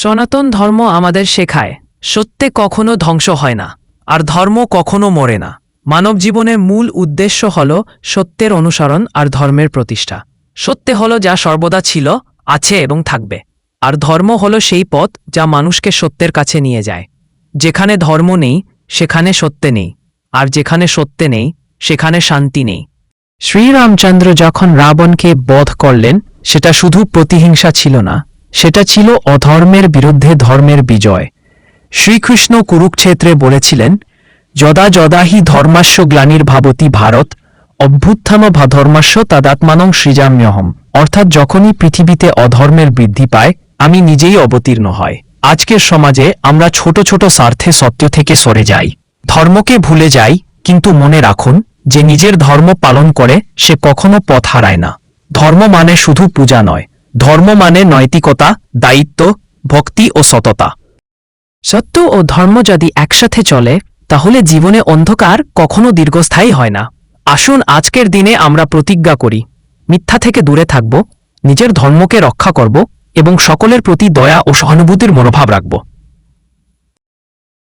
সনাতন ধর্ম আমাদের শেখায় সত্যে কখনো ধ্বংস হয় না, আর ধর্ম কখনো মরে না। মানব জীবনের মূল উদ্দেশ্য হল সত্যের অনুসরণ আর ধর্মের প্রতিষ্ঠা। সত্যে হলো যা সর্বদা ছিল, আছে এবং থাকবে, আর ধর্ম হলো সেই পথ যা মানুষকে সত্যের কাছে নিয়ে যায়। যেখানে ধর্ম নেই সেখানে সত্যে নেই, আর যেখানে সত্যে নেই সেখানে শান্তি নেই। শ্রীরামচন্দ্র যখন রাবণকে বধ করলেন, সেটা শুধু প্রতিহিংসা ছিল না, সেটা ছিল অধর্মের বিরুদ্ধে ধর্মের বিজয়। শ্রীকৃষ্ণ কুরুক্ষেত্রে বলেছিলেন, যদা যদা হি ধর্মাস্য গ্লানির্ভবতি ভারত অভ্যুত্থান ধর্মাস্য তদাত্মানং সৃজাম্যহম। অর্থাৎ যখনই পৃথিবীতে অধর্মের বৃদ্ধি পায়, আমি নিজেই অবতীর্ণ হয়। আজকের সমাজে আমরা ছোট ছোট স্বার্থে সত্য থেকে সরে যাই, ধর্মকে ভুলে যাই। কিন্তু মনে রাখুন, যে নিজের ধর্ম পালন করে সে কখনো পথ হারায় না। ধর্ম মানে শুধু পূজা নয়, ধর্ম মানে নৈতিকতা, দায়িত্ব, ভক্তি ও সততা। সত্য ও ধর্ম যদি একসাথে চলে, তাহলে জীবনে অন্ধকার কখনো দীর্ঘস্থায়ী হয় না। আসুন আজকের দিনে আমরা প্রতিজ্ঞা করি, মিথ্যা থেকে দূরে থাকব, নিজের ধর্মকে রক্ষা করব এবং সকলের প্রতি দয়া ও সহানুভূতির মনোভাব রাখব।